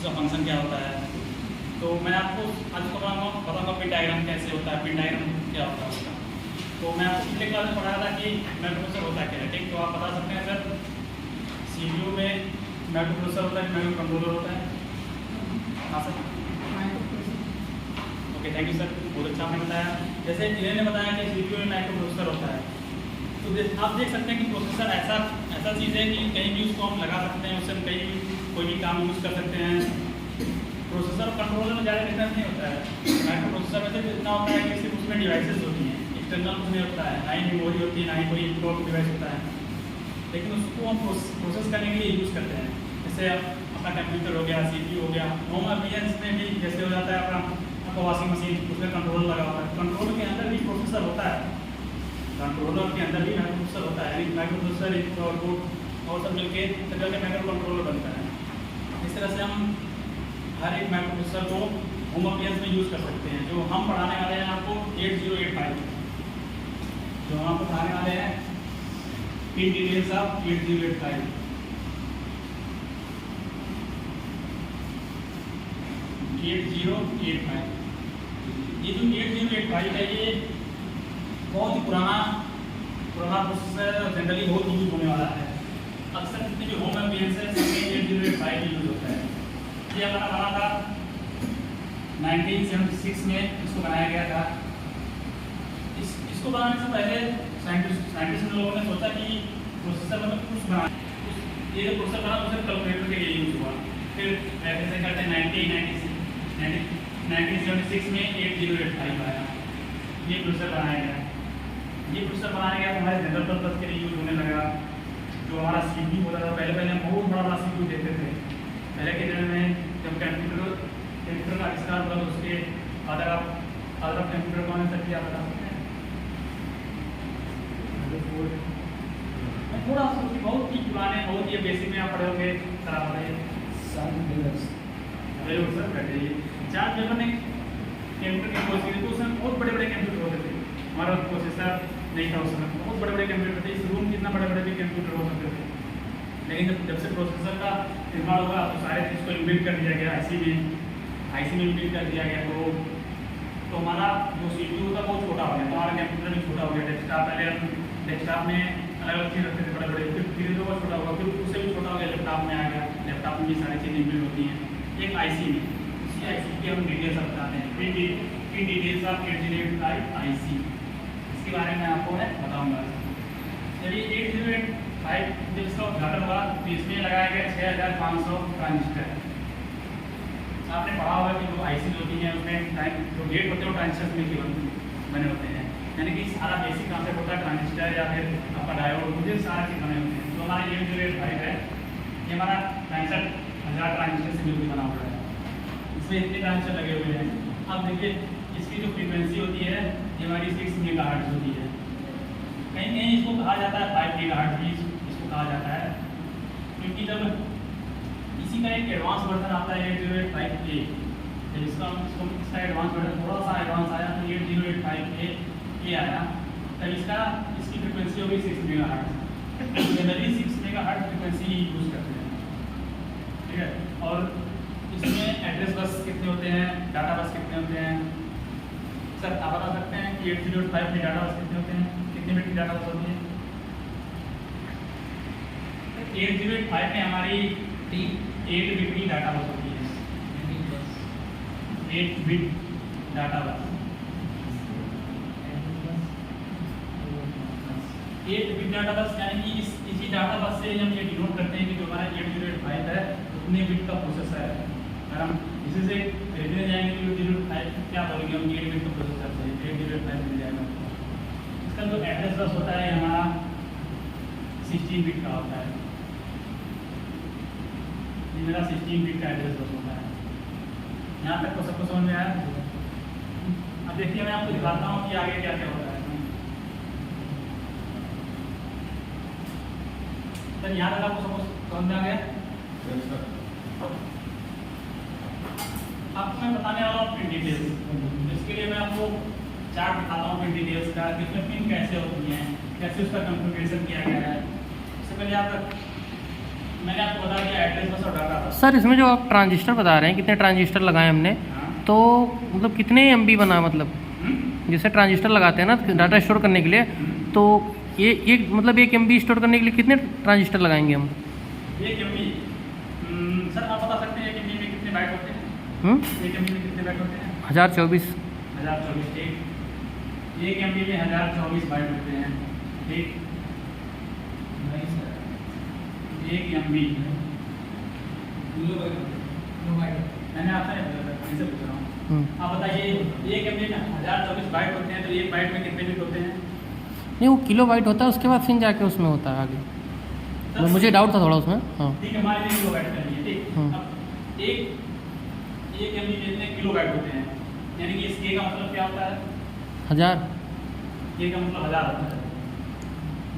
उसका फंक्शन क्या होता है। तो मैं आपको आज बताऊँगा पिन डायग्राम कैसे होता है, पिन डायग्राम क्या होता है उसका। तो मैं आपको पिछले क्लास में पढ़ाया था कि माइक्रोप्रोसेसर होता क्या है, ठीक। तो आप बता सकते हैं सर CPU में माइक्रोप्रोसेसर होता है कि माइक्रो कंट्रोलर होता है? हाँ sir, okay, thank you sir, बहुत अच्छा आपने बताया। जैसे इन्होंने बताया कि CPU में माइक्रोप्रोसेसर होता है, तो आप देख सकते हैं कि प्रोसेसर ऐसा चीज़ है कि कहीं भी उसको हम लगा सकते हैं, उससे हम कहीं भी कोई भी काम यूज़ कर सकते हैं। प्रोसेसर और कंट्रोलर में ज़्यादा डिफरेंस नहीं होता है। माइक्रो प्रोसेसर में सिर्फ इतना होता है कि सिर्फ उसमें डिवाइसेस होती हैं, एक्सटर्नल कुछ नहीं होता है, ना ही मेमोरी होती है, ना ही कोई इंटरनल डिवाइस होता है, लेकिन उसको हम प्रोसेस करने के लिए यूज़ करते हैं। जैसे अपना कंप्यूटर हो गया, CPU हो गया, होम अप्लायंस में भी जैसे हो जाता है आपका वॉशिंग मशीन, उसमें कंट्रोलर लगा होता है, कंट्रोलर के अंदर भी प्रोसेसर होता है, कंट्रोलर के अंदर भी माइक्रो प्रोसेसर होता है, यानी माइक्रो प्रोसेसर इनपुट और सब मिलकर माइक्रो कंट्रोलर बनता है। इस तरह से हम हर एक माइक्रो प्रोसेसर को होम अप्लायंस में यूज़ कर सकते हैं। जो हम पढ़ाने वाले हैं आपको 8085, जो हम आपको पढ़ाने वाले हैं पिन डिटेल्स ऑफ 8085। ये जो 8085 है ये बहुत ही पुराना प्रोसेसर, जनरली बहुत यूज होने वाला है। अक्सर जितने भी होम अप्लायंस है उसमें 8085 यूज होता है। ये हमारा बना था 1976 में, इसको बनाया गया था। इसको बनाने से पहले साइंटिस्ट लोगों ने सोचा कि प्रोसेसर मतलब कुछ बना, ये जो प्रोसेसर बना उसे कैलकुलेटर के लिए यूज हुआ। फिर ऐसे करते 1976 में 8085 आया, ये प्रोसेसर बनाया गया। ये प्रोसेसर बनाया गया तो हमारे जनरल पर्पज के लिए यूज होने लगा। जो हमारा CPU होता था, पहले हम बहुत बड़ा CPU देखते थे। पहले के दिनों में जब कंप्यूटर का आविष्कार हुआ तो उसके अदर कंप्यूटर कौन सा किया बता सकते हैं? थोड़ा सा बहुत ही पुराने, बहुत ही बेसिक में आप पढ़े होंगे सर, आप बताइए। जरूर सर, बैठिए। चार जगह ने कंप्यूटर की कोशिश की तो उसमें बहुत बड़े बड़े कंप्यूटर होते थे। हमारा प्रोसेसर नहीं था उस समय, बहुत बड़े बड़े कंप्यूटर थे। इस रूम कितना बड़े बड़े भी कंप्यूटर हो सकते थे। लेकिन जब से प्रोसेसर का निर्माण हुआ तो सारे चीज़ को इनबिल्ट कर दिया गया आईसी में इनबिल्ट कर दिया गया। तो हमारा जो CPU था वो छोटा हो गया, तो हमारा कंप्यूटर भी छोटा हो गया। डेस्कटॉप पहले हम डेस्कटॉप में अलग अलग चीज़ रखते थे बड़े बड़े, फिर धीरे धीरे वो छोटा हुआ, फिर उससे भी छोटा हो गया, लैपटॉप में आ गया। लैपटॉप में भी सारी चीज़ें इनबिल्ट होती हैं एक आईसी में। उसी आईसी की हम डिटेल्स बताते हैं, पिन डिटेल्स ऑफ 8085 आईसी। इसके बारे में आपको मैं बताऊँगा। चलिए 8085 जब इसका उद्घाटन हुआ तो इसमें लगाया गया 6500 ट्रांजिस्टर। आपने पढ़ा होगा कि जो आईसी होती हैं उसमें जो गेट होते हैं वो ट्रांजिस्टर में केवल बने होते हैं, यानी कि सारा बेसिक कॉन्सेप्ट होता है ट्रांजिस्टर या फिर आपका डायोड, मुझे सारे चीज़ बने होते हैं। तो हमारा 8085 है, ये हमारा 65,000 ट्रांजिस्टर से मिलकर बना हुआ है। इसमें इतने ट्रांजिस्टर लगे हुए हैं। अब देखिए इसकी जो फ्रीक्वेंसी होती है ये हमारी 6 गीगाहर्ट्ज़ होती है। कहीं कहीं इसको कहा जाता है 5 गीगाहर्ट्ज़ भी इसको कहा जाता है, क्योंकि जब इसी का एक एडवांस वर्जन आता है 8085A, जब इसका एडवांस वर्जन थोड़ा सा एडवांस आया तो 8085A आया, तब इसकी फ्रीक्वेंसी होगी 6 megahertz. Generally 6 megahertz frequency use करते हैं, ठीक है। और इसमें एड्रेस बस कितने होते हैं, डाटा बस कितने होते हैं सर, आप बता सकते हैं कि 8085 में डाटा बस कितने होते हैं, कितने बिट की डाटा बस होती है? 8085 में हमारी 8 बिट की डाटा बस होती है, 8 बिट डाटा बस। 8 बिट डाटा बस यानी कि इसी डाटा बस से हम ये डिनोट करते हैं कि जो हमारा 8085 है उतने बिट का प्रोसेसर है। अगर हम इसी से खरीदने जाएंगे तो 8085 क्या बोलेंगे हम, 8 बिट का प्रोसेसर से 8085 मिल जाएगा। इसका जो एड्रेस बस होता है हमारा 16 बिट का होता है, ये मेरा 16 बिट का एड्रेस बस होता है। यहाँ तक तो सबको समझ में आया। अब देखिए मैं आपको दिखाता हूँ कि आगे क्या क्या होता है। सर यहाँ तक आपको समझ में आ गया? आपको मैं बताने वाला हूँ पिन डिटेल्स। इसके लिए मैं आपको चार्ट दिखाता हूँ पिन डिटेल्स का, कि उसमें पिन कैसे होती हैं, कैसे उसका कॉन्फ़िगरेशन किया गया है। इससे पहले आप मैंने आपको बता दिया एड्रेस बस और डाटा बस। सर इसमें जो आप ट्रांजिस्टर बता रहे हैं, कितने ट्रांजिस्टर लगाए हमने, हाँ। तो मतलब कितने MB बना, मतलब जैसे ट्रांजिस्टर लगाते हैं ना डाटा स्टोर करने के लिए, तो ये एक मतलब 1 MB स्टोर करने के लिए कितने ट्रांजिस्टर लगाएंगे हम? 1 MB सर आप बता सकते हैं 1 MB में कितने बाइट होते हैं? 1 MB में कितने बाइट होते हैं? 1024। 1024 ठीक। 1 MB में 1024 बाइट होते हैं ठीक। नहीं सर 1 MB मैंने आपसे इनसे पूछ रहा हूँ, आप बताइए 1 MB में 1024 बाइट होते हैं तो 1 बाइट में कितने बिट होते हैं? नहीं वो किलो बाइट होता है, उसके बाद फिर जाके उसमें होता है आगे, तो मुझे डाउट था थोड़ा उसमें। हाँ ठीक है, मान लीजिए किलो बाइट कर लिए ठीक। अब एक MB में कितने किलो बाइट होते हैं, यानी कि इस K का मतलब क्या होता है? 1000। K का मतलब 1000 होता है,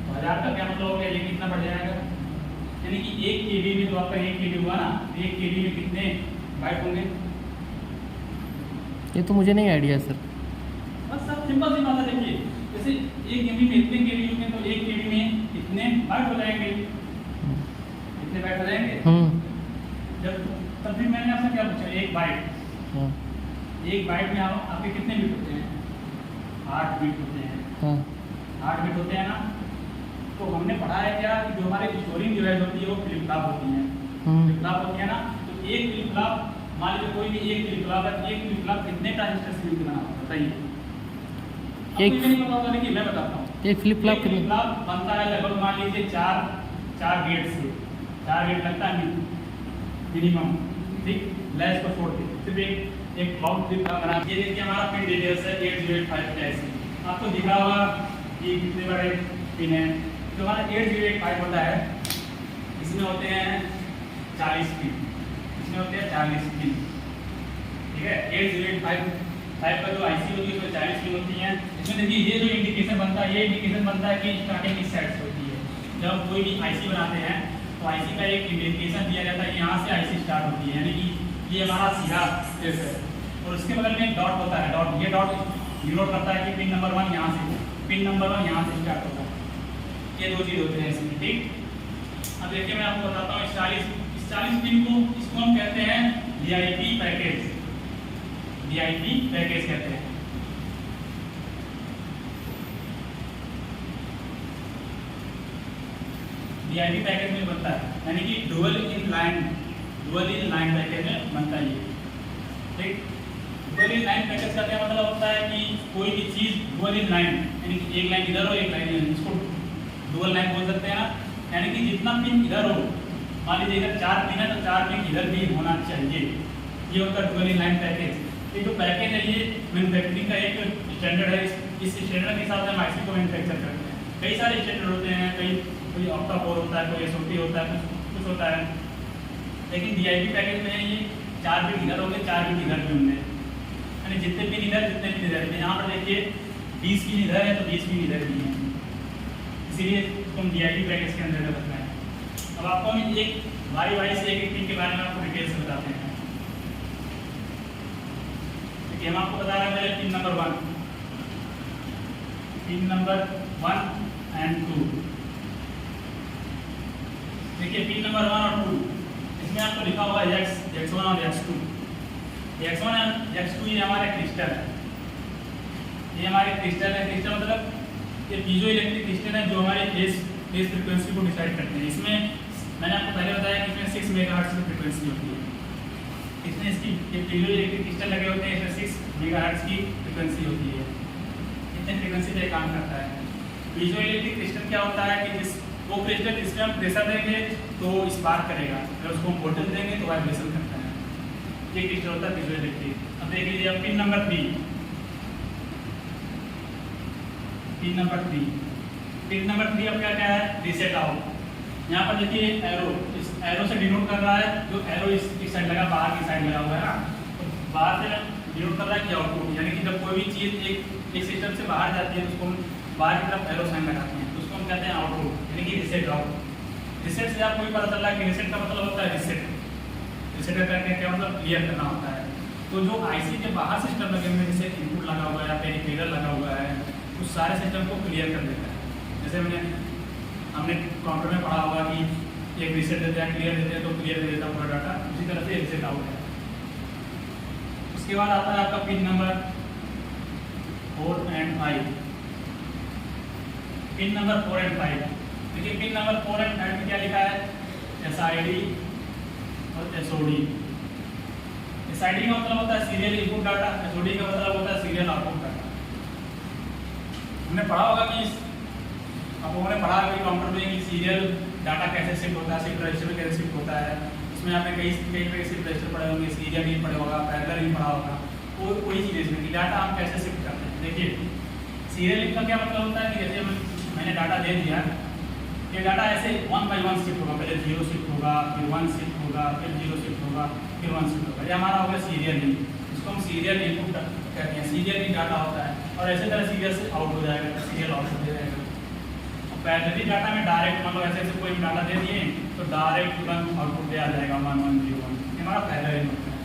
तो 1000 का क्या मतलब हो गया, ये कितना बढ़ जाएगा, यानी कि 1 KB में तो आपका 1 KB हुआ ना, 1 KB में कितने बाइट होंगे? ये तो मुझे नहीं आइडिया सर। बस सब सिंपल सी बात है, देखिए जैसे 1 MB में इतने KB होंगे तो 1 KB में कितने बाइट हो जाएंगे, कितने बाइट हो जाएंगे? जब तब भी मैंने आपसे क्या पूछा, 1 बाइट, 1 बाइट में आपके कितने बिट होते हैं? 8 बिट होते हैं। 8 बिट होते हैं ना, तो हमने पढ़ा है क्या कि जो हमारे स्टोरिंग डिवाइस होती है वो फ्लिप फ्लॉप होती है, फ्लिप फ्लॉप होती है ना, तो एक फ्लिप फ्लॉप मान लीजिए कोई भी एक फ्लिप फ्लॉप है, एक फ्लिप फ्लॉप कितने ट्रांजिस्टर से मिलकर बना होता है बताइए? एक नहीं पता होगा, देखिए मैं बताता हूँ। एक फ्लिप फ्लॉप फ्लिप फ्लॉप बनता है लगभग मान लीजिए 4 गेट से, 4 गेट लगता है मिनिमम ठीक, लैच को छोड़ के सिर्फ एक क्लाउड फ्लिप फ्लॉप बना। ये देखिए हमारा पिन डिटेल्स है 8085 ऐसे आपको दिख रहा होगा कि कितने बड़े पिन है। जो हमारा 8085 होता है इसमें होते हैं 40 पिन, इसमें होते हैं 40 पिन ठीक है। 8085 का जो IC होती है उसमें 40 पिन होती हैं। इसमें देखिए ये जो इंडिकेशन बनता है, ये इंडिकेशन बनता है कि स्टार्टिंग किस साइड से होती है। जब हम कोई भी IC बनाते हैं तो IC का एक इंडिकेशन दिया जाता है, यहाँ से IC स्टार्ट होती है, यानी कि ये हमारा सीधा फेस है और उसके बगल में एक डॉट होता है, डॉट ये डॉट डिनोट करता है कि पिन नंबर 1 यहाँ से, पिन नंबर 1 यहाँ से स्टार्ट होता है। ये दो चीज़ होते हैं इसमें ठीक। अब देखिए मैं आपको बताता हूँ 40 पिन को, इसको हम कहते हैं VIP पैकेज, VIP पैकेज कहते हैं। VIP पैकेज में बनता है, यानी कि डुअल इन लाइन पैकेज में बनता है ये ठीक। डुअल इन लाइन पैकेज का क्या मतलब होता है कि कोई भी चीज़ डुअल इन लाइन, यानी कि एक लाइन इधर हो एक लाइन इधर, इसको डुअल लाइन बोल सकते हैं ना, यानी कि जितना पिन इधर हो, मान लीजिए इधर 4 पिन है तो 4 पिन इधर भी होना चाहिए, ये होता है डुअल इन लाइन पैकेज। ये जो पैकेज है ये मैन्युफैक्चरिंग का एक स्टैंडर्ड है, इस स्टैंडर्ड के हिसाब से हम IC को मैन्युफैक्चर करते हैं। कई सारे स्टैंडर्ड होते हैं, कोई ऑक्टा कोर होता है, कोई SOT होता है, कुछ होता है, लेकिन VIP पैकेज में ये 4 पिन इधर होंगे 4 पिन इधर भी होंगे, यानी जितने पिन इधर जितने पिन इधर। यहाँ पर देखिए 20 पिन इधर है तो 20 पिन इधर भी है, इसीलिए तुम VIP पैकेज के अंदर रखना है। अब आपको हम एक बारी से एक पिन के बारे में आपको डिटेल से बताते हैं। देखिए हम आपको बता रहे हैं पहले पिन नंबर 1 एंड 2। देखिए पिन नंबर 1 और 2 इसमें आपको लिखा हुआ है X1 और X2। X1 और X2 ये हमारे क्रिस्टल है, ये हमारे क्रिस्टल है। क्रिस्टल मतलब ये पीजो इलेक्ट्रिक क्रिस्टल है जो हमारे फेस फ्रीक्वेंसी को डिसाइड करते हैं। इसमें मैंने आपको पहले बताया कि इसमें 6 मेगाहर्ट्ज की फ्रीक्वेंसी होती है, इसमें इसकी ये पीजो इलेक्ट्रिक क्रिस्टल लगे होते हैं, इसमें 6 मेगाहर्ट्ज की फ्रीक्वेंसी होती है। इतने फ्रीक्वेंसी पे काम करता है। पीजो इलेक्ट्रिक क्रिस्टल क्या होता है कि जिस वो क्रिस्टल जिसमें हम प्रेशर देंगे तो स्पार्क करेगा, अगर उसको हम वोल्टेज देंगे तो वाइब्रेशन करता है, ये क्रिस्टल होता है पीजो इलेक्ट्रिक। अब देख लीजिए पिन नंबर 3, पिन नंबर 3 अब क्या है, रीसेट आउट। यहाँ पर देखिए एरो, इस एरो से डिनोट कर रहा है, जो एरो इस साइड लगा, बाहर की साइड लगा हुआ है ना, तो बाहर से डिनोट कर रहा है कि आउटपुट, यानी कि जब कोई भी चीज़ एक सिस्टम से बाहर जाती है तो उसको हम बाहर की तरफ एरो साइन लगाते हैं, तो उसको हम कहते हैं आउटपुट, यानी कि रीसेट आउट। रीसेट से आपको भी पता चल रहा है कि रीसेट का मतलब होता है रीसेट करके क्या मतलब क्लियर करना होता है। तो जो IC के बाहर सिस्टम लगे हुए जैसे इनपुट लगा हुआ है या पेरिफेरल लगा हुआ है, उस सारे सिस्टम को क्लियर कर देता है। जैसे हमने काउंटर में पढ़ा होगा कि एक रीसेट देते हैं, क्लियर देते हैं तो क्लियर दे देता है पूरा डाटा, उसी तरह से रीसेट आउट है। उसके बाद आता है आपका pin number 4 and 5। Pin number 4 and 5, देखिए पिन नंबर 4 एंड 5 में क्या लिखा है, SID और SOD। SID का मतलब होता है सीरियल इनपुट डाटा, SOD का मतलब होता है सीरियल आउटपुट डाटा। हमने पढ़ा होगा कि आप लोगों ने पढ़ा होगा कि कंप्यूटर में सीरियल डाटा कैसे शिफ्ट होता है, शिफ्ट रजिस्टर में कैसे शिफ्ट होता है। इसमें आपने कई तरह के शिफ्ट रजिस्टर पढ़े होंगे, सीरियल नहीं पढ़ा होगा, पैरेलल नहीं पढ़ा होगा। कोई चीज़ इसमें कि डाटा हम कैसे शिफ्ट करते हैं। देखिए सीरियल का क्या मतलब होता है कि जैसे मैंने डाटा दे दिया, ये डाटा ऐसे 1 बाय 1 शिफ्ट होगा, पहले 0 शिफ्ट होगा, फिर 1 शिफ्ट होगा, फिर 0 शिफ्ट होगा, फिर 1 शिफ्ट होगा। ये हमारा हो गया सीरियल लिंक, इसको हम सीरियल इनपुट कहते हैं। सीरियल लिंक डाटा होता है और ऐसे तरह सीरियल से आउट हो जाएगा, सीरियल आउट हो जाएगा। पैरेलल डाटा में डायरेक्ट मतलब ऐसे कोई डाटा दे दिए तो डायरेक्ट तुरंत आउटपुट दे आ जाएगा 1 1 0 1। ये हमारा पैरेलल होता है।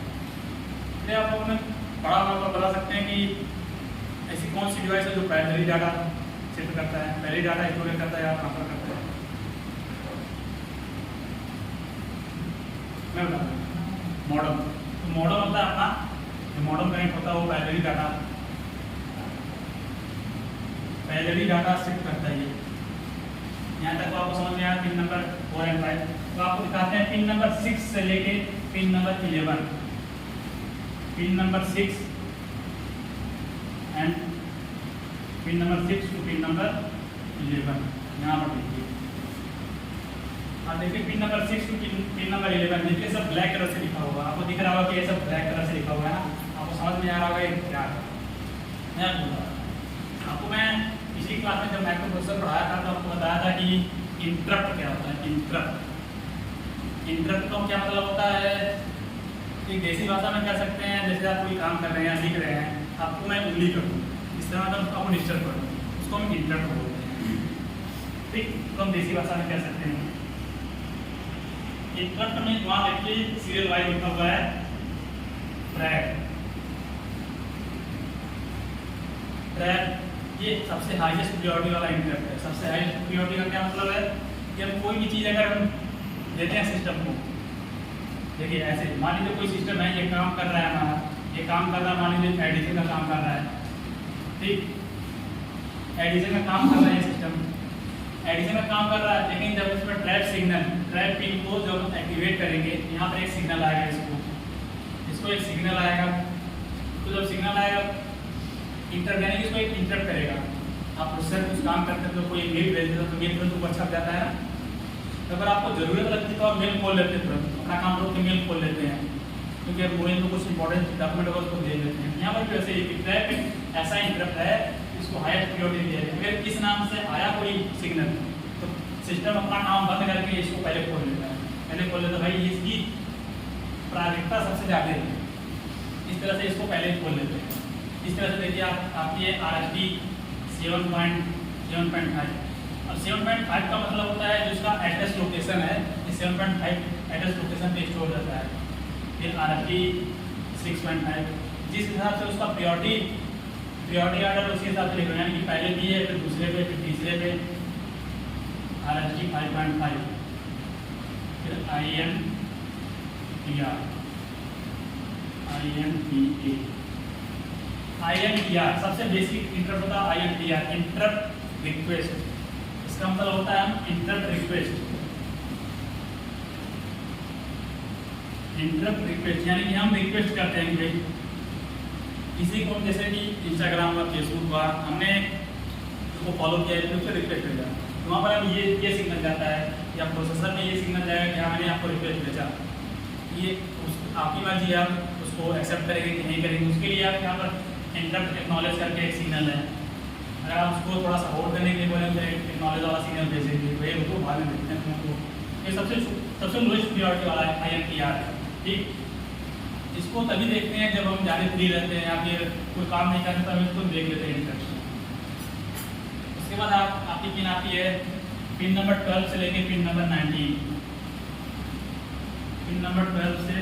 इसलिए आप लोगों ने पढ़ा होगा तो बता सकते हैं कि ऐसी कौन सी डिवाइस है जो पैरेलल डाटा शिफ्ट करता है, पहले डाटा स्टोर करता है या ट्रांसफर करता है। मैं बता दूँ मॉडम, तो मॉडम होता है अपना मॉडम कनेक्ट होता है, वो पैरेलल डाटा शिफ्ट करता है। यहाँ तक तो आपको समझ में आया पिन नंबर 4 एंड 5। तो आपको दिखाते हैं पिन नंबर 6 से लेके pin number 11, pin number 6 and pin number 6 to pin number 11। यहाँ पर देखिए, हाँ देखिए pin number 6 to pin number 11, देखिए सब ब्लैक कलर से लिखा होगा, आपको दिख रहा होगा कि ये सब ब्लैक कलर से लिखा हुआ है ना, आपको समझ में आ रहा होगा ये क्या है। मैं आपको मैं पिछली क्लास में जब माइक्रो प्रोसेसर पढ़ाया था तो आपको बताया था कि इंटरप्ट क्या होता है। इंटरप्ट का क्या मतलब होता है कि देसी भाषा में कह सकते हैं, जैसे आप कोई काम कर रहे हैं या लिख रहे हैं, आपको मैं उंगली करूँ इस तरह मतलब आपको डिस्टर्ब करूँ, उसको हम इंटरप्ट बोलते हैं। ठीक, तो हम देसी भाषा में कह सकते हैं। इंटरप्ट में वहाँ देखिए सीरियल वाइज लिखा हुआ है ट्रैक। ये सबसे हाईएस्ट प्रायोरिटी वाला इंटरप्ट है। सबसे हाईएस्ट प्रायोरिटी का क्या मतलब है कि हम कोई भी चीज़ अगर हम देते हैं सिस्टम को, देखिए ऐसे मान लीजिए कोई सिस्टम है, ये काम कर रहा है हमारा, ये काम कर रहा है, मान लीजिए एडिशन का काम कर रहा है। ठीक, एडिशन का काम कर रहा है सिस्टम, एडिशन का काम कर रहा है, लेकिन जब उसमें ट्रैप पिन को जब एक्टिवेट करेंगे, यहाँ पर एक सिग्नल आएगा, इसको एक सिग्नल आएगा। तो जब सिग्नल आएगा इंटरप्ट यानी कि इसको एक इंटरप्ट करेगा। आप प्रोसेसर कुछ काम करते हैं तो कोई मेल भेज देता तो मेल तुरंत ऊपर छप जाता है ना। तो अगर आपको जरूरत लगती है तो आप मेल खोल लेते हैं, तुरंत अपना काम रोक के मेल खोल लेते हैं, क्योंकि मेल में कुछ इंपॉर्टेंट डॉक्यूमेंट होगा उसको भेज देते हैं। यहाँ पर भी वैसे ही ट्रैप ऐसा इंटरप्ट है, इसको हाईएस्ट प्रायोरिटी दिया जाए। अगर इस नाम से आया कोई सिग्नल तो सिस्टम अपना काम बंद करके इसको पहले खोल लेता है, पहले खोल लेता है भाई इसकी प्राथमिकता सबसे ज़्यादा है, इस तरह से इसको पहले खोल लेते हैं। इस तरह से देखिए आपकी ये RST 7.5। अब 7.5 का मतलब होता है जो इसका एड्रेस लोकेशन है, इस 7.5 एड्रेस लोकेशन पे स्टोर रहता है। फिर RST 6.5 जिस हिसाब से उसका प्रायोरिटी ऑर्डर उसी हिसाब से लिखो, यानी कि पहले भी है, फिर दूसरे पे, फिर तीसरे पे। RST 5.5, फिर INTR सबसे बेसिक इंटरप्ट होता है। INTR इंटरप्ट रिक्वेस्ट, इसका मतलब होता है हम इंटरप्ट रिक्वेस्ट यानी कि हम रिक्वेस्ट करते हैं कि भाई किसी को, जैसे कि इंस्टाग्राम पर, फेसबुक पर हमने उसको फॉलो किया है तो उससे रिक्वेस्ट भेजा, तो वहाँ पर हम ये सिग्नल जाता है या प्रोसेसर में ये सिग्नल जाएगा कि हाँ मैंने आपको रिक्वेस्ट भेजा। ये आपकी मर्जी, आप उसको एक्सेप्ट करेंगे कि नहीं करेंगे, उसके लिए आप यहाँ पर इंटरप्ट एक्नॉलेज करके एक सिग्नल है। अगर आप उसको थोड़ा सा होल्ड करने के लिए बोलें तो एक्नॉलेज वाला सिग्नल भेजेंगे, तो ये उसको बाद में देखते हैं तुमको। ये सबसे लोएस्ट प्रायोरिटी वाला है INTR है। ठीक, इसको तभी देखते हैं जब हम ज़्यादा फ्री रहते हैं या फिर कोई काम नहीं करते तो हम इसको देख लेते हैं इंटरप्ट। उसके बाद आपकी पिन आती है पिन नंबर 12 से लेके पिन नंबर 19। पिन नंबर 12 से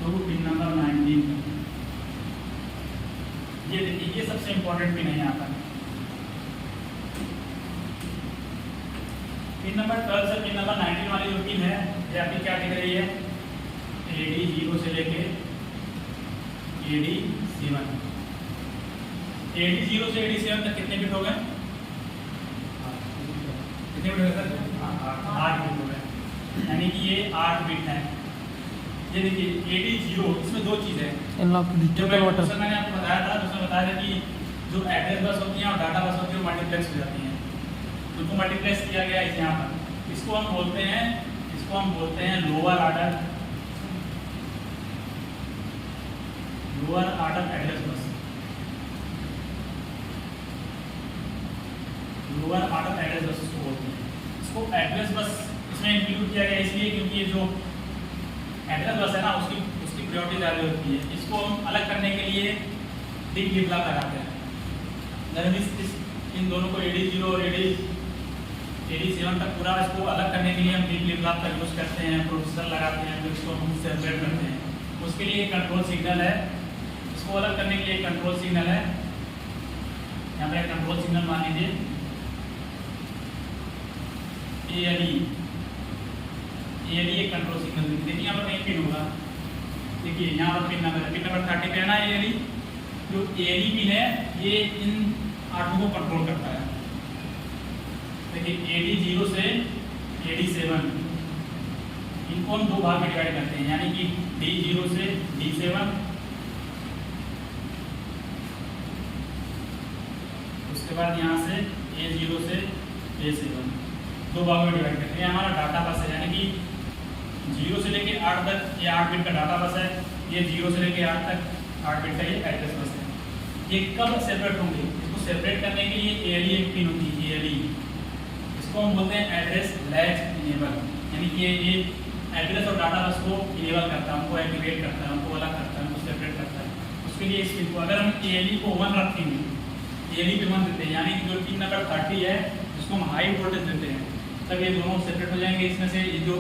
तो पिन नंबर 19, ये देखिए ये सबसे इंपॉर्टेंट पिन है यहाँ पर। पिन नंबर 12 से पिन नंबर 19 वाली जो पिन है ये आपकी क्या दिख रही है, AD0 से लेके AD7। AD0 से AD7 तक कितने बिट हो गए? कितने बिट हो गए सर? 8 बिट हो गए, यानी कि ये 8 बिट है। ये देखिए AD0 इसमें दो चीज़ है, जो मैंने आपको बताया था, उसमें बताया था कि जो एड्रेस बस होती है और डाटा बस होती है वो मल्टीप्लेक्स हो जाती हैं। उनको मल्टीप्लेक्स किया गया है यहाँ पर, इसको हम बोलते हैं lower order address bus. Lower order address bus इसको बोलते हैं। इसको एड्रेस बस इसमें इंक्लूड किया गया इसलिए क्योंकि ये जो एड्रेस बस है ना उसकी प्रायोरिटी ज़्यादा होती है। इसको हम अलग करने के लिए डिग फ्लिप फ्लॉप लगाते हैं। इन दोनों को AD0 और AD7 तक पूरा इसको अलग करने के लिए हम डिग फ्लिप फ्लॉप का यूज़ करते हैं, प्रोसेसर लगाते हैं, फिर इसको हम सेपरेट करते हैं। उसके लिए एक कंट्रोल सिग्नल है, इसको अलग करने के लिए एक कंट्रोल सिग्नल है। यहाँ पे एक कंट्रोल सिग्नल मान लीजिए ALE एक कंट्रोल सिग्नल। देखिए यहाँ पर कहीं पिन होगा, देखिए यहाँ पर पिन नंबर 30 पे है ना ALE। जो ALE पिन है ये इन 8 को कंट्रोल करता है। देखिए AD0 से AD7 इनको हम दो भाग में डिवाइड करते हैं, यानी कि D0 से D7, उसके बाद यहाँ से A0 से A7, दो भागों में डिवाइड करते हैं। हमारा डाटा बस है, यानी कि 0 से लेके 8 तक ये 8 बिट का डाटा बस है। ये 0 से लेके 8 तक 8 बिट का ये एड्रेस बस है। ये कब सेपरेट होंगे? इसको सेपरेट करने के लिए ALE एक पिन होती है, ALE। इसको हम बोलते हैं एड्रेस लैच इनेबल, यानी कि ये एड्रेस और डाटा बस को इनेबल करता है, उनको एक्टिवेट करता है, उनको अलग करता है, उनको सेपरेट करता है। उसके लिए इस पिन को अगर हम ALE को 1 रखेंगे, ALE पे 1 देते हैं, यानी कि जो पिन नंबर 30 है उसको हम हाई वोल्टेज देते हैं, तब ये दोनों सेपरेट हो जाएंगे। इसमें से ये जो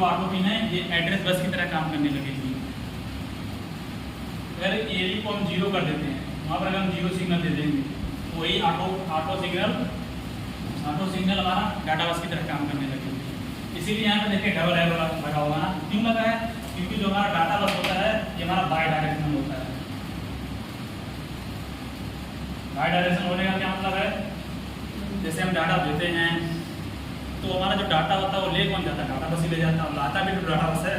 ऑटो पिन है ये एड्रेस बस की तरह काम करने लगेगी। अगर ALE को हम 0 कर देते हैं, वहाँ पर अगर हम 0 सिग्नल दे देंगे तो वही ऑटो सिग्नल हमारा डाटा बस की तरह काम करने लगेगी। इसीलिए यहाँ पर देखिए डबल एरो लगा होगा ना, क्यों लगा है? क्योंकि जो हमारा डाटा बस होता है ये हमारा बाई डायरेक्शनल होता है। बाई डायरेक्शनल होने का क्या मतलब है? जैसे हम डाटा देते हैं तो हमारा जो डाटा होता है वो ले कौन जाता है? डाटा बस ही ले जाता है। लाता भी तो डाटा बस है।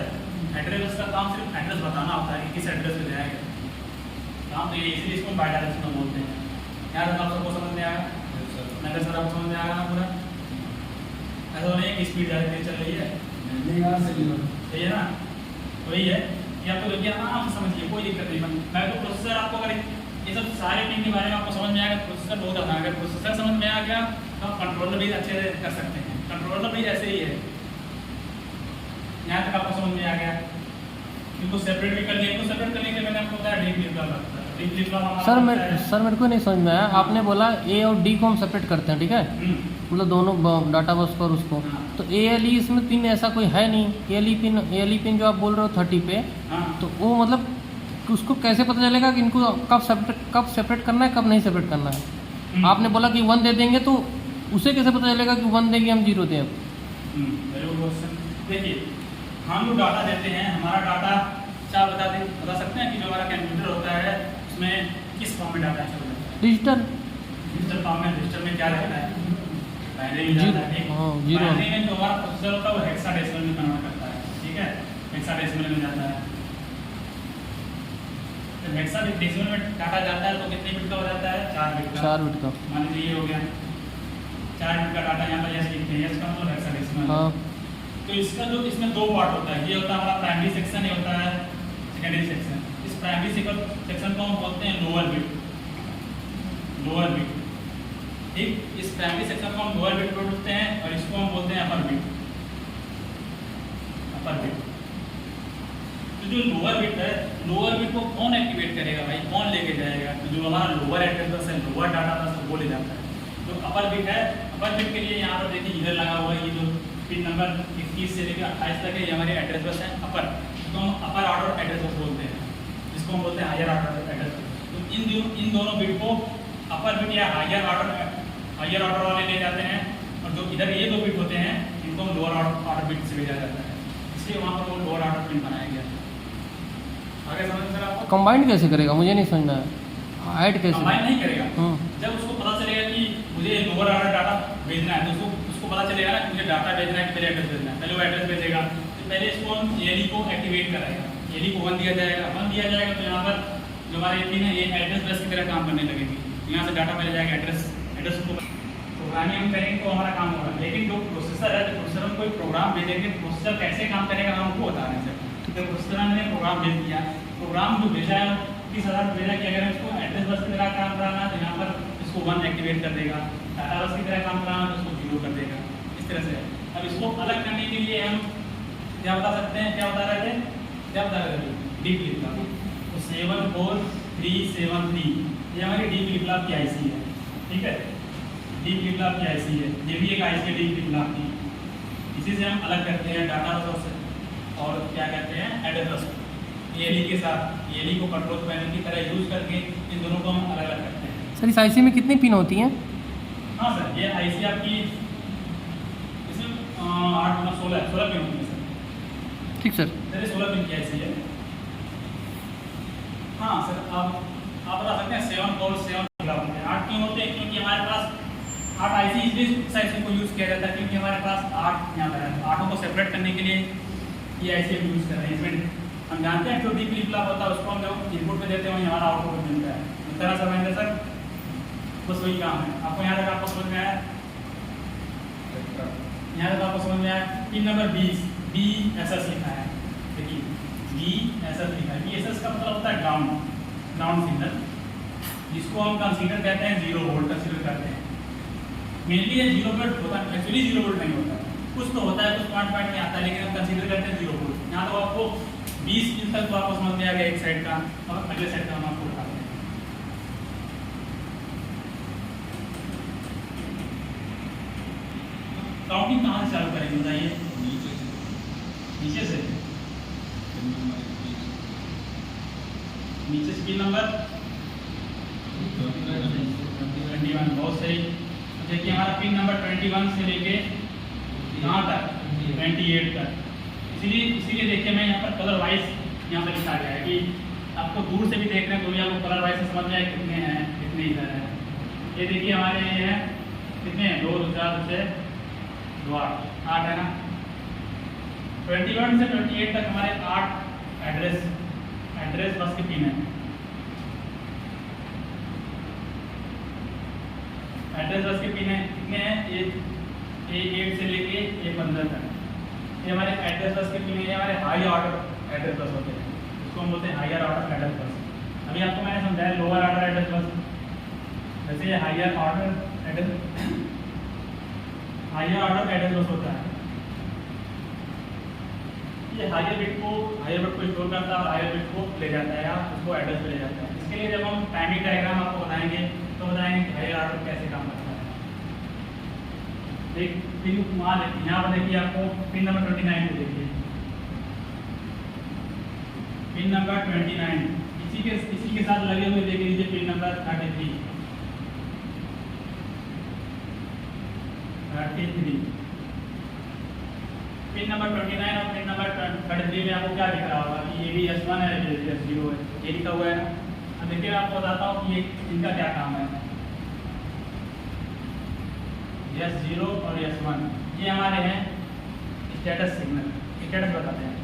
एड्रेस बस का काम सिर्फ एड्रेस बताना होता है कि किस एड्रेस पे जाएगा काम, तो ये इसलिए इसको बाई डायरेक्शनल बोलते हैं। यार आप सबको समझ में आया? नगर सर आपको समझ में आया ना पूरा? ऐसा नहीं है कि स्पीड ज़्यादा तेज चल रही है, सही है ना? वही है कि आपको जो किया आराम से समझिए, कोई दिक्कत नहीं। मैं तो प्रोसेसर आपको अगर ये सब सारे पिन के बारे में आपको समझ में आएगा, प्रोसेसर बहुत आसान है। अगर प्रोसेसर समझ में आ गया तो आप कंट्रोलर भी अच्छे से कर सकते हैं। कंट्रोलर भी ऐसे ही है, यहाँ तक आपको समझ में आ गया। इनको सेपरेट भी कर लिया, इनको सेपरेट करने के लिए मैंने आपको बताया डी फ्लिप फ्लॉप लगता है। डी फ्लिप फ्लॉप सर मेरे को नहीं समझ में आया। आपने बोला A और D को हम सेपरेट करते हैं, ठीक है? मतलब दोनों डाटा बस पर उसको, तो ALE इसमें पिन ऐसा कोई है नहीं। ALE पिन जो आप बोल रहे हो 30 पे, तो वो मतलब उसको कैसे पता चलेगा कि इनको कब सेपरेट करना है, कब नहीं सेपरेट करना है? आपने बोला कि 1 दे देंगे, तो उसे कैसे पता चलेगा कि 1 देंगे हम 0 दें? अब देखिए हम लोग डाटा देते हैं, हमारा डाटा क्या बता सकते हैं कि जो हमारा कंप्यूटर होता है उसमें किस फॉर्म में डाटा चल रहा है? डिजिटल फॉर्म में। डिजिटल में क्या रहता है? बाइनरी में जाता है। बाइनरी में जो हमारा प्रोसेसर होता है वो हेक्साडेसिमल में कन्वर्ट करता है, ठीक है? हेक्साडेसिमल में जाता है। जब हेक्साडेसिमल में डाटा जाता है तो कितने बिट का हो जाता है? 4 बिट का। मान लीजिए ये हो गया 4 बिट का डाटा। यहाँ पर यस लिखते हैं, यस का मतलब हेक्साडेसिमल। तो इसका जो इसमें 2 पार्ट होता है, ये होता है हमारा प्राइमरी सेक्शन, ये होता है सेकेंडरी सेक्शन। इस प्राइमरी सेक्शन को हम बोलते हैं लोअर बिट, ठीक? इस प्राइमरी सेक्शन को हम लोअर बिट बोलते हैं और इसको हम बोलते हैं अपर बिट। तो जो लोअर बिट है, लोअर बिट को कौन एक्टिवेट करेगा भाई? कौन लेके जाएगा? तो जो हमारा लोअर एड्रेस बस है, लोअर डाटा बस है, वो ले जाता है। जो अपर बिट है, अपर बिट के लिए यहाँ पर देखिए इधर लगा हुआ है, ये जो पिन नंबर 21 से लेकर 28 तक है, ये हमारे एड्रेस बस है अपर, तो हम अपर ऑर्डर एड्रेस बस बोलते हैं, जिसको हम बोलते हैं हायर ऑर्डर एड्रेस बस। तो इन दोनों बिट को अपर बिट या हायर ऑर्डर वाले ले जाते हैं, और जो इधर ये 2 बिट होते हैं इनको हम लोअर ऑर्डर बिट से भेजा जाता है, इसलिए वहाँ पर वो लोअर ऑर्डर पिन बनाया गया। आगे समझ में सर आपको? कंबाइंड कैसे करेगा, मुझे नहीं समझ में आया। ऐड कैसे? कंबाइन नहीं करेगा। हम्म। जब उसको पता चलेगा कि मुझे लोअर ऑर्डर डाटा भेजना है तो उसको पता चलेगा ना कि मुझे डाटा भेजना है कि मेरे एड्रेस भेजना है, पहले वो एड्रेस भेजेगा। तो पहले इसको हम ALE को एक्टिवेट कराएगा, ALE को 1 दिया जाएगा। 1 दिया जाएगा तो यहाँ पर जो हमारे पिन है ये एड्रेस बस की तरह काम करने लगेगी। यहाँ से डाटा मिल जाएगा एड्रेस को प्रोग्रामिंग हम करेंगे तो हमारा काम होगा। लेकिन जो प्रोसेसर है, तो प्रोसेसर में कोई प्रोग्राम भेजेंगे, प्रोसेसर कैसे काम करेगा हम हमको बता रहे हैं। तो प्रोसेसर ने प्रोग्राम भेज दिया, प्रोग्राम जो भेजा है किस आधार पर भेजा कि अगर इसको एड्रेस बस की तरह काम कराना है तो यहाँ पर इसको 1 एक्टिवेट कर देगा, डाटा बस की तरह काम कराना है तो इसको 0 कर देगा। इस तरह से अब इसको अलग करने के लिए हम क्या बता सकते हैं, क्या बता रहे थे, डी फ्लिप फ्लॉप। तो 74373 ये हमारी डी फ्लिप फ्लॉप की IC है, ठीक है, डी फ्लिप फ्लॉप की IC है, ये भी एक IC है डी फ्लिप फ्लॉप की। इसी से हम अलग करते हैं डाटा बस और क्या कहते हैं एड्रेस बस को। ALE के साथ ALE को कंट्रोल पैनल की तरह यूज करके इन दोनों को हम अलग अलग करते हैं। सर इस IC में कितनी पिन होती हैं? हाँ सर, ये IC आपकी इसमें 8 गुना 16 पिन होती है सर। ठीक सर। सर 16 पिन की IC है। हाँ सर, आप बता सकते हैं 7 और 7 होते हैं। 8 क्यों होते हैं? क्योंकि हमारे पास 8 IC इसलिए इस IC को यूज़ किया जाता है क्योंकि हमारे पास 8 यहाँ पर है। 8 को सेपरेट करने के लिए ये IC हम यूज़ कर रहे हैं। इसमें हम जानते हैं जो डी फ्लिप फ्लॉप होता है उसको हम जब इनपुट में देते हैं हमारा आउटपुट मिलता है। इस तरह से समझते सर, बस वही काम है। आपको यहाँ तक आपको समझ में आया? यहाँ तक आपको समझ में आया? पिन नंबर 20 BSS लिखा है, देखिए BSS लिखा है। BSS का मतलब होता है ग्राउंड सिग्नल, जिसको हम कंसीडर कहते हैं 0 वोल्ट कंसीडर करते हैं। मेनली ये 0 वोल्ट होता है, एक्चुअली 0 वोल्ट नहीं होता, कुछ तो होता है, कुछ पॉइंट में आता है, लेकिन हम कंसीडर करते हैं 0 वोल्ट। यहाँ तो आपको 20 पिन तक तो आपको समझ में आ गया एक साइड का, और अगले साइड का हम आपको बताते हैं। काउंटिंग कहाँ से चालू करेंगे बताइए? नीचे से पिन नंबर 21, बहुत सही। देखिए हमारा पिन नंबर 21 से लेके कहाँ तक? 28 तक। इसीलिए देखिए मैं यहाँ पर कलर वाइज यहाँ पर लिखा गया है कि आपको दूर से भी देख रहे हैं तो भी आपको कलर वाइज से समझ में आए कितने हैं, कितने इधर हैं। ये देखिए हमारे ये हैं कितने हैं, 2 4 6 2 8 है ना। 21 से 28 तक हमारे 8 एड्रेस बस के पिन है। एड्रेस बस के पिन है कितने हैं? ये 8 से लेके ये 15 तक। ये हमारे एड्रेस बस के पिन है, हमारे हाई ऑर्डर एड्रेस बस होते हैं, इसको हम बोलते हैं हायर ऑर्डर एड्रेस बस। अभी आपको मैंने समझाया लोअर ऑर्डर एड्रेस बस, जैसे ये हायर ऑर्डर एड्रेस बस होता है। ये हायर बिट को स्टोर करता है और हायर बिट को ले जाता है या उसको एड्रेस पे ले जाता है। इसके लिए जब हम टाइमिंग डायग्राम आपको बताएंगे तो बताएंगे कि हायर ऑर्डर कैसे काम करता है। एक पिन वहाँ देखिए, यहाँ पर देखिए आपको पिन नंबर 29 को देखिए, पिन नंबर 29 इसी के साथ लगे हुए देख लीजिए पिन नंबर 33। पिन नंबर 29 और पिन नंबर 33 में आपको क्या दिख रहा होगा कि ये भी S1 है, ये S0 है, ये लिखा हुआ है ना। अब देखिए मैं आपको बताता हूँ कि ये इनका क्या काम है। S0 और S1 ये हमारे हैं स्टेटस सिग्नल, स्टेटस बताते हैं।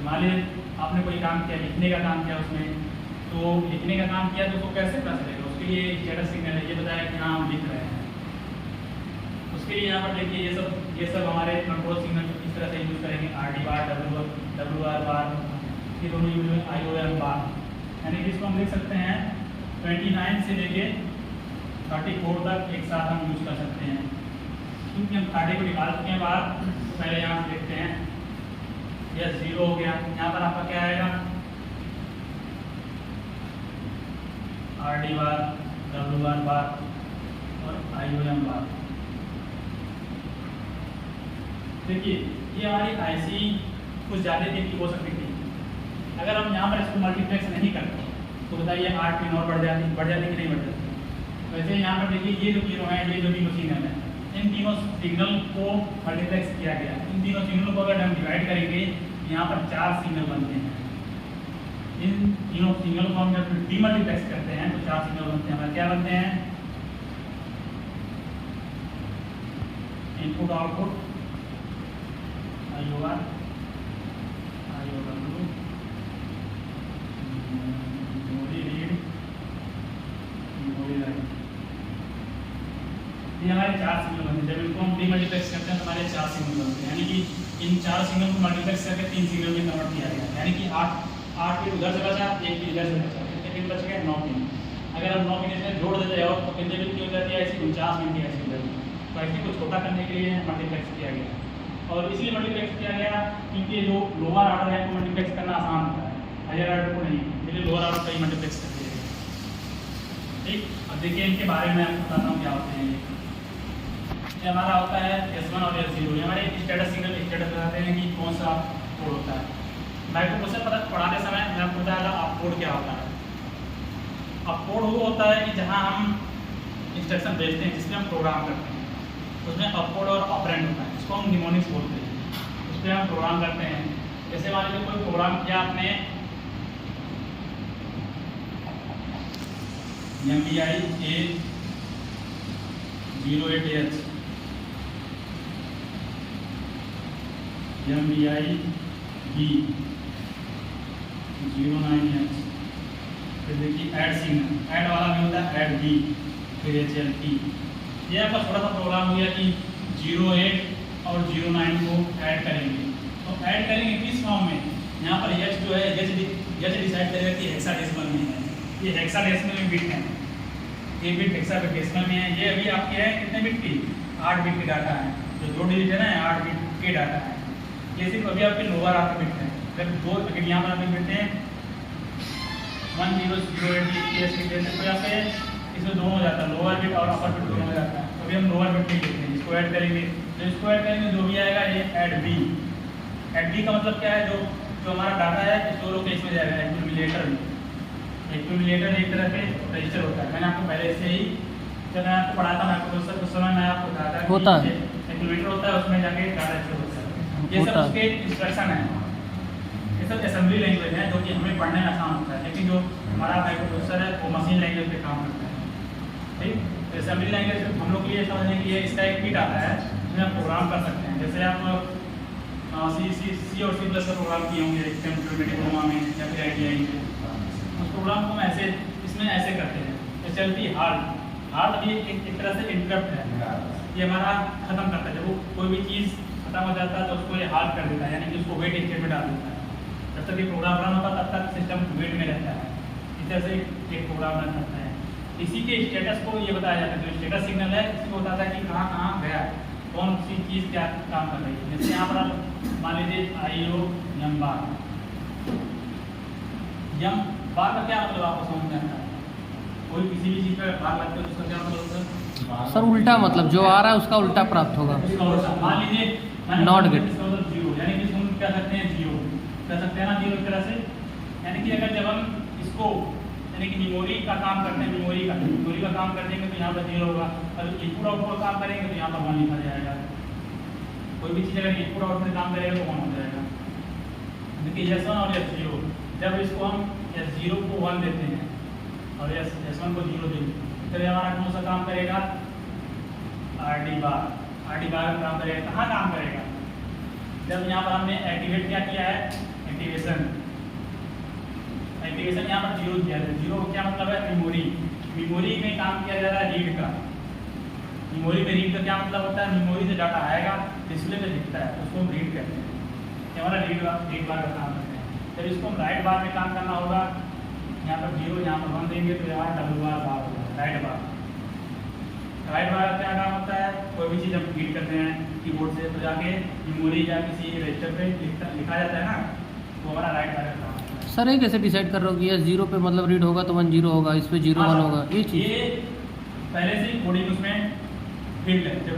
मान लीजिए आपने कोई काम किया, लिखने का काम किया, उसमें तो लिखने का काम किया तो उसको कैसे पता चलेगा? उसके लिए स्टेटस सिग्नल है, ये बताया कि हाँ हम लिख रहे हैं। उसके लिए यहाँ पर देखिए ये सब हमारे कंट्रोल सिग्नल इस तरह से यूज करेंगे, RD बार, WR बार, ये दोनों यूज में IOM बार। यानी कि इसको हम लिख सकते हैं 29 से लेके 34 तक एक साथ हम यूज कर सकते हैं। क्योंकि हम 30 को निकाल चुके हैं बाहर, तो पहले यहाँ से देखते हैं। यह 0 हो गया, यहाँ पर आपका क्या आएगा? RD बार, WR बार और IOM बार। देखिए ये हमारी IC कुछ ज़्यादा दिन की हो सकती थी। अगर हम यहाँ पर इसको मल्टीप्लेक्स नहीं करते तो बताइए 8 पिन और बढ़ जाती कि नहीं बढ़ जाती? वैसे यहाँ पर देखिए ये जो तीनों हैं, ये जो तीनों सिग्नल है, इन तीनों सिग्नल को मल्टीप्लेक्स किया गया। इन तीनों सिग्नल को अगर हम डिवाइड करेंगे, यहाँ पर 4 सिग्नल बनते हैं। इन तीनों सिग्नल को हम जब डीमल्टीप्लेक्स करते हैं तो 4 सिग्नल बनते हैं। हमारे क्या बनते हैं? Input output I over blue, memory read, memory write. ये हमारे 4 सिग्नल बनते हैं। जब इनको हम डीमल्टीप्लेक्स करते हैं तो हमारे 4 सिग्नल बनते हैं, यानी कि इन 4 सिग्नल को मल्टीप्लेक्स करके 3 सिग्नल में कन्वर्ट किया गया। यानी कि 8 बिट उधर से बचा, 1 बिट इधर से बचा, कितने बिट बच गए? 9 बिट। अगर हम 9 बिट इसमें जोड़ देते हैं तो कितने बिट की हो जाती है? ऐसी 49 बिट की ऐसी हो जाती है। तो ऐसे को छोटा करने के लिए मल्टीप्लेक्स किया गया, और इसलिए मल्टीप्लेक्स किया गया क्योंकि जो लोअर ऑर्डर है तो मल्टीप्लेक्स करना आसान होता है, हायर ऑर्डर को नहीं, इसलिए लोअर ऑर्डर का ही मल्टीप्लेक्स कर दिया गया। ठीक, अब देखिए इनके बारे में आपको बताता हूँ क्या होते हैं। ये हमारा होता है S1 और S0। ये हमारे स्टेटस सिग्नल स्टेटस बताते हैं कि कौन सा कोड होता है। माइक्रोप्रोसेसर पढ़ाते समय मैं आपको बताया था अपकोड क्या होता है। अपकोड वो होता है कि जहाँ हम इंस्ट्रक्शन भेजते हैं, जिसमें हम प्रोग्राम करते हैं, उसमें अपकोड और ऑपरेंड होता है, इसको हम निमोनिक्स बोलते हैं। उस पर हम प्रोग्राम करते हैं। जैसे मान लीजिए कोई प्रोग्राम किया आपने MBI A08H, MBI B09H, फिर देखिए ऐड सिग्नल, ऐड वाला भी होता है ऐड B, फिर HLT। ये आपका छोटा सा प्रोग्राम हो गया कि 08 और 09 को ऐड करेंगे। तो ऐड करेंगे किस फॉर्म में? यहाँ पर H जो है H डिसाइड करेगा कि हेक्साडेसिमल में है। ये हेक्साडेसिमल में बिट है, ये बिट हेक्साडेसिमल में है। ये अभी आपके है कितने बिट की? 8 बिट की डाटा है। जो 2 डिजिट है ना, 8 बिट के डाटा है। ये सिर्फ अभी आपके लोअर ऑर्डर बिट है। अगर यहाँ पर आपके बिट हैं 1008 तो यहाँ पे इसमें दोनों हो जाता है, लोअर बिट और अपर बिट दोनों हो जाता है। अभी हम लोअर बिट नहीं लेते हैं, इसको ऐड करेंगे। तो इसको ऐड करेंगे, जो भी आएगा ये ऐड बी। ऐड बी का मतलब क्या है? जो हमारा डाटा है स्टोर होकर इसमें जाएगा एक्यूमुलेटर में। एक्यूमुलेटर एक तरह से रजिस्टर होता है। मैंने आपको पहले से ही जब मैं आपको पढ़ाता मैं आपको उस समय मैं आपको बताता होता है एक्यूमुलेटर होता है, उसमें जाके डाटा स्टोर होता है। ये सब उसके इंस्ट्रक्शन है, ये सब असेंबली लैंग्वेज है जो कि हमें पढ़ने में आसान होता है। लेकिन जो हमारा माइक्रोप्रोसेसर है वो मशीन लैंग्वेज पे काम करता है। ठीक, तो असेंबली लैंग्वेज हम लोग ये समझने के लिए इसका एक किट आता है जिसमें आप प्रोग्राम कर सकते हैं। जैसे आप सी और C+ का प्रोग्राम किए होंगे कंप्यूटर डिप्लोमा में या फिर ITI में। उस प्रोग्राम को हम ऐसे इसमें ऐसे करते हैं। चलती हार्ड भी एक तरह से इंटरप्ट है, ये हमारा खत्म करता है। जब वो कोई भी चीज़ खत्म हो जाता है तो उसको ये हार्ड कर देता है, यानी कि उसको वेट स्टेट में डाल देता है। जब तक ये प्रोग्राम रन होता है तब तक सिस्टम वेट में रहता है। इस तरह से एक प्रोग्राम रन करता है। इसी के स्टेटस को ये बताया जाता है। जो स्टेटस सिग्नल है इसी को बताता है कि कहाँ कहाँ गया, कौन सी चीज़ क्या काम कर रही है। जैसे यहाँ पर मान लीजिए IO यम बार का क्या मतलब आपको समझ में आता है? कोई किसी भी चीज़ पर बार लगते हो तो उसका क्या मतलब होता है? सर उल्टा, मतलब जो आ रहा है उसका उल्टा प्राप्त होगा। मान लीजिए नॉट गेट जीरो, यानी कि हम क्या करते हैं जीरो कर सकते हैं ना, जीरो एक तरह से। यानी कि अगर जब हम इसको यानी कि मेमोरी का काम करते हैं, मेमोरी का काम कर देंगे तो यहाँ पर जीरो होगा। अगर इनपुट आउटपुट काम करेंगे तो यहाँ पर 1 लिखा जाएगा। कोई भी चीज़ अगर इनपुट आउटपुट काम करेगा तो 1 हो जाएगा। देखिए S1 और S0, जब इसको हम S0 को 1 देते हैं और S1 को 0 देंगे तो हमारा कौन सा काम करेगा? RD बार का काम करेगा। कहाँ काम करेगा? जब यहाँ पर हमने एक्टिवेट क्या किया है? एक्टिवेशन यहाँ पर 0 दिया है। 0 क्या मतलब है? मेमोरी में काम किया जा रहा है रीड का। मेमोरी में रीड का क्या मतलब होता है? मेमोरी से डाटा आएगा, डिस्प्ले पे दिखता है, उसको हम रीड कहते हैं। ये हमारा रीड बार का काम करते हैं। जब इसको हम राइट बार में काम करना होगा, यहाँ पर 0 यहाँ पर 1 देंगे तो हमारा डबल बार होगा, राइट बार का क्या काम होता है? कोई भी चीज़ हम रीड करते हैं कीबोर्ड से तो जाके मेमोरी या किसी रजिस्टर पे लिखा जाता है ना, तो हमारा राइट बार का काम होता है। सर ये कैसे डिसाइड कर रहे हो कि ये 0 पे मतलब रीड होगा तो 1 0 होगा, इस पे 0 1 होगा? ये चीज़ ये पहले से ही कोडिंग उसमें फील्ड है। जब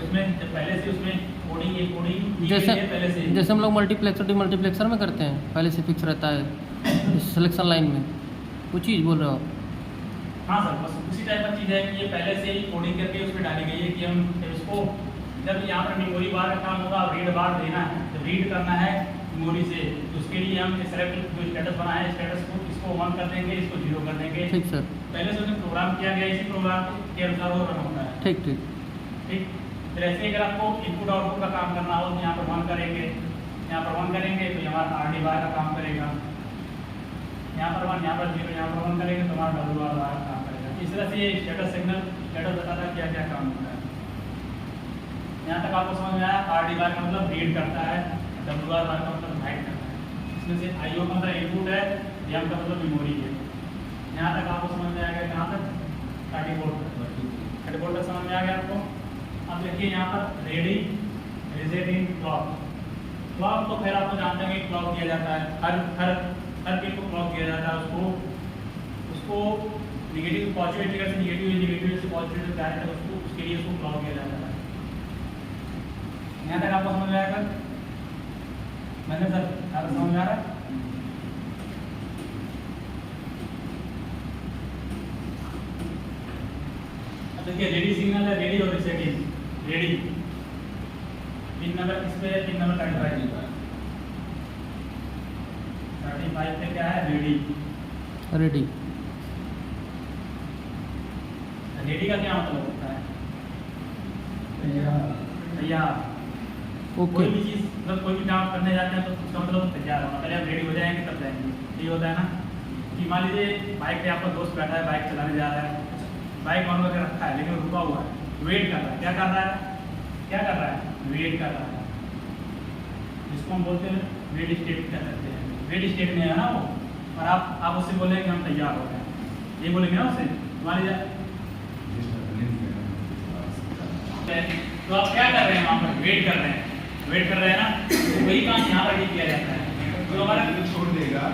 पहले से उसमें कोडिंग जैसे हम लोग मल्टीप्लेक्सर डीमल्टीप्लेक्सर में करते हैं, पहले से फिक्स रहता है सिलेक्शन लाइन में। वो चीज़ बोल रहे हो आप? हाँ सर, बस उसी टाइप की चीज़ है कि ये पहले से ही कोडिंग करके उसमें डाली गई है कि हम जब इसको जब यहाँ पर मेमोरी बार का काम होगा, रीड बार देना है, जब रीड करना है मेमोरी से, तो उसके लिए हम सेलेक्ट जो स्टेटस बना है, स्टेटस को इसको 1 कर देंगे, इसको 0 कर देंगे। ठीक सर। पहले से उसने प्रोग्राम किया गया, इसी प्रोग्राम के अनुसार वो रन होता है। ठीक ठीक। ठीक, फिर ऐसे ही अगर आपको इनपुट आउटपुट का काम करना हो तो यहाँ पर 1 करेंगे, यहाँ पर 1 करेंगे तो हमारा RD बार का काम करेगा, यहाँ पर 1, यहाँ पर 0, यहाँ पर 1 करेंगे तो हमारा WR बार का काम करेगा। इस तरह से ये स्टेटस सिग्नल स्टेटस बताता है क्या क्या काम होता है। यहाँ तक आपको समझ में आया। RD बार का मतलब रीड करता है, WR बार का मतलब राइट करता है। इसमें से IO का मतलब इनपुट है, DM का मतलब मेमोरी है। यहाँ तक आपको समझ में आ गया। कहाँ तक? 34 तक समझ में आ गया आपको। अब देखिए यहाँ पर रेडी रिसेट इन क्लॉक। क्लॉक तो खैर आपको जानते हैं कि क्लॉक दिया जाता है, हर पिन को क्लॉक दिया जाता है। उसको नेगेटिव पॉजिटिव ट्रिगर से नेगेटिव से पॉजिटिव तक जाने तक उसके लिए उसको क्लॉक दिया जाता है। यहाँ तक आपको समझ में आएगा? मैंने सर आपको समझ में आ रहा है? देखिए रेडी सिग्नल है, रेडी और रिसेटिंग। रेडी पिन नंबर किस पे है? पिन नंबर 35 पे क्या है? रेडी। रेडी। रेडी का क्या मतलब होता है? तैयार। ओके। कोई भी चीज मतलब कोई भी काम करने जाते हैं तो उसका मतलब तैयार होना। पहले आप रेडी हो जाएंगे तब जाएंगे। ये होता है ना कि मान लीजिए बाइक पे आपका दोस्त बैठा है, बाइक चलाने जा रहा है, बाइक ऑन करके रखा है लेकिन रुका हुआ है, वेट कर रहा है। क्या कर रहा है? क्या कर रहा है? वेट कर रहा है, जिसको हम बोलते हैं वेट स्टेट कह सकते हैं। वेट स्टेट में है ना वो। और आप उससे बोले कि हम तैयार हो गए, ये बोलेंगे ना उससे। मान लीजिए तो आप क्या कर रहे हैं? वहाँ पर वेट कर रहे हैं, वेट कर रहे हैं ना। तो वही काम यहाँ पर भी किया जाता है। जो हमारा छोड़ देगा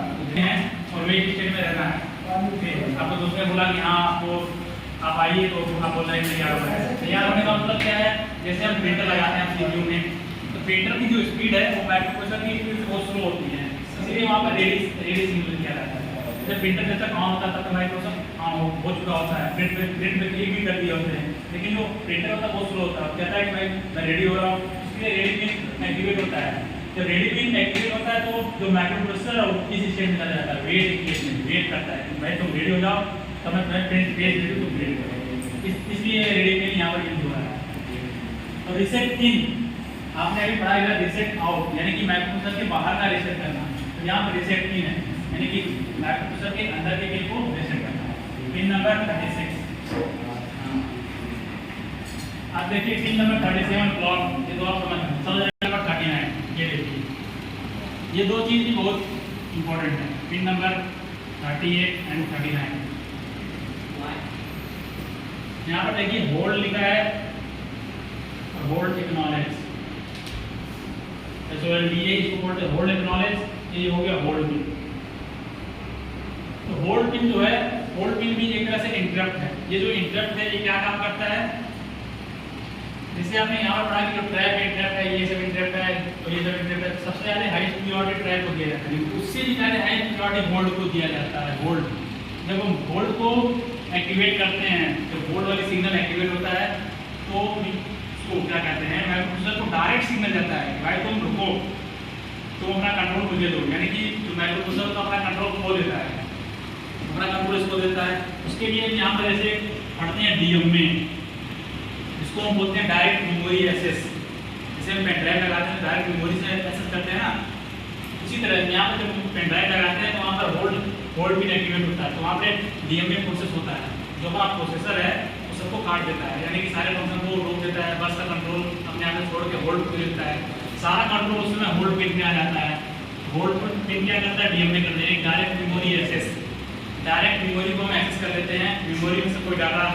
और वेट स्टेट में रहना है। आपको दोस्त ने बोला कि हाँ आपको आप आइए, तो आप बोल रहे हैं तैयार हो रहा है। तैयार होने का मतलब क्या है? जैसे हम प्रिंटर लगाते हैं CPU में, तो प्रिंटर की जो स्पीड है वो माइक्रोप्रोसेसर की स्पीड से बहुत स्लो होती है, इसलिए वहाँ पर रेडी सिग्नल किया जाता है। जैसे प्रिंटर जब तक ऑन होता है तब तक माइक्रोप्रोसेसर हो चुका होता है, प्रिंट में क्लिक भी कर दिए होते हैं, लेकिन जो प्रिंटर होता है बहुत स्लो होता है। कहता है कि मैं रेडी हो रहा हूँ, इसलिए रेडी पिन एक्टिवेट होता है। जब रेडी पिन एक्टिवेट होता है तो जो माइक्रोप्रोसेसर है वो इस स्टेट में चला जाता है, वेट करता है कि भाई तुम रेडी हो जाओ, तब मैं प्रिंट पेज दे दूँ, तुम रेडी करो। इसलिए रेडी पिन यहाँ पर यूज हो रहा है। और रिसेट पिन आपने अभी पढ़ा है, रिसेट आउट यानी कि माइक्रोप्रोसेसर के बाहर का रिसेट करना। तो यहाँ पर रिसेट पिन है यानी कि माइक्रोप्रोसेसर के अंदर के पिन को रिसेट करना है। Pin number 36। आप देखिए पिन नंबर 37 क्लॉक, ये तो आप समझ नंबर 39। ये देखिए ये दो चीज़ भी बहुत इंपॉर्टेंट है, पिन नंबर 38 एंड 39। यहाँ पर देखिए होल्ड लिखा है और होल्ड एक्नॉलेज, इसको बोलते हैं होल्ड एक्नॉलेज। ये हो गया होल्ड पिन। तो होल्ड पिन जो है, होल्ड पिन भी एक तरह से इंटरप्ट है। ये जो इंटरप्ट है ये क्या काम करता है? जैसे आपने यहाँ पर पढ़ा कि जो ट्रैप इंटरप्ट है, ये सब इंटरप्ट है और ये सब इंटरप्ट है, सबसे ज़्यादा हाईएस्ट प्रायोरिटी ट्रैप को दिया जाता है, उससे भी ज़्यादा हाईएस्ट प्रायोरिटी होल्ड को दिया जाता है। होल्ड, जब हम होल्ड को एक्टिवेट करते हैं, जब होल्ड वाली सिग्नल एक्टिवेट होता है तो उसको क्या कहते हैं, माइक्रोप्रोसेसर को डायरेक्ट सिग्नल जाता है भाई तुम रुको, तुम अपना कंट्रोल मुझे दो। यानी कि जो माइक्रोप्रोसेसर तो अपना कंट्रोल खो देता है, अपना कंट्रोल इसको देता है। उसके लिए यहाँ पर ऐसे पढ़ते हैं डीएम में, इसको हम बोलते हैं डायरेक्ट मेमोरी एक्सेस। जैसे हम पेन ड्राइव लगाते हैं डायरेक्ट मेमोरी से एक्सेस करते हैं ना, उसी तरह यहाँ पर जब पेन ड्राइव लगाते हैं तो वहाँ पर होल्ड पिन एक्टिवेट होता है, तो वहाँ पे डीएमए प्रोसेस होता है, जो हमारा प्रोसेसर है वो सबको काट देता है, यानी कि सारे फंक्शन को रोक देता है, बस का कंट्रोल अपने आप में छोड़ के होल्ड को देता है। सारा कंट्रोल उसमें होल्ड पिन में आ जाता है। होल्ड पिन क्या करता है? डीएमए कर देते हैं, direct memory access. Direct memory को हम एक्सेस कर लेते हैं, मेमोरी में से कोई डाटा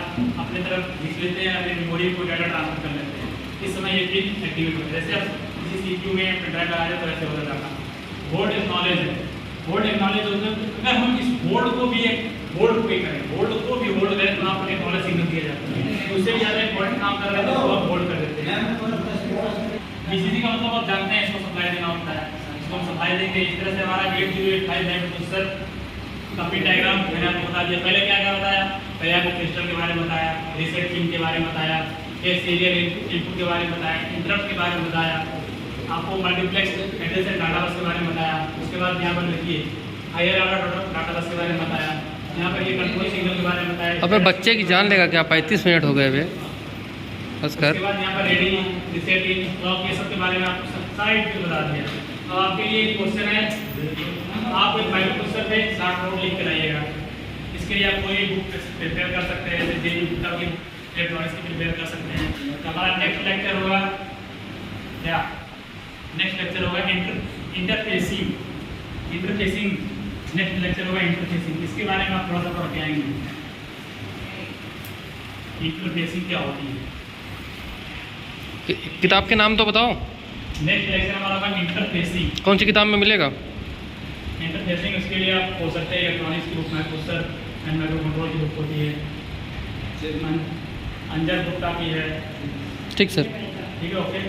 अपने तरफ खींच लेते हैं, अपनी मेमोरी को डाटा ट्रांसफर कर लेते हैं। इस समय ये पिन एक्टिवेट होता है। जैसे आप किसी CPU में पेन ड्राइव लगा रहे तो ऐसे होता डाटा। होल्ड एक्नॉलेज है, होल्ड एक्नॉलेज होता है। अगर हम इस होल्ड को भी होल्ड पे करें, होल्ड को भी होल्ड करें तो आपको एक्नॉलेज सिग्नल दिया जाता है। उससे भी ज़्यादा इंपॉर्टेंट काम कर रहे हैं तो आप होल्ड कर देते हैं। BCD का मतलब आप जानते हैं, इसको सप्लाई देना होता है, इसको हम सप्लाई देंगे। इस तरह से हमारा 8085 प्रोसेसर का पिन डायग्राम मैंने आपको बता दिया। पहले क्या क्या बताया? पहले आपको क्रिस्टल के बारे में बताया, रीसेट पिन के बारे में बताया, ये सीरियल इनपुट के बारे में बताया, इंटरप्ट के बारे में बताया, आपको मल्टीप्लेक्स एड्रेस एंड डाटा बस के बारे में बताया। उसके बाद यहाँ पर देखिए हायर ऑर्डर डाटा बस के बारे में बताया। यहाँ पर ये कंट्रोल सिग्नल के बारे में बताया। अबे बच्चे की जान लेगा क्या, 35 मिनट हो गए अबे, बस कर। उसके बाद यहाँ पर रेडी रिसेटिंग क्लॉक ये सब के बारे में आपको सारा डिटेल बता दिया। तो आपके लिए एक क्वेश्चन है, आप एक माइक्रो प्रोसेसर पे 60 नोट लिख कर आइएगा। इसके लिए आप कोई बुक प्रिपेयर कर सकते हैं, जैसे जेई बुक की इलेक्ट्रॉनिक्स की प्रिपेयर कर सकते हैं। तो हमारा नेक्स्ट लेक्चर होगा क्या, नेक्स्ट लेक्चर होगा इंटरफेसिंग। नेक्स्ट लेक्चर होगा इंटरफेसिंग। इसके बारे में आप थोड़ा सा पढ़ के आएंगे, इंटरफेसिंग क्या होती है। किताब के नाम तो बताओ। नेक्स्ट लेक्चर हमारा होगा इंटरफेसिंग। कौन सी किताब में मिलेगा? इंटरफेसिंग उसके लिए आप हो सकते हैं इलेक्ट्रॉनिक्स की book, microprocessor and micro control की बुक होती है, अंजर गुप्ता की है। ठीक सर। ठीक है, ओके।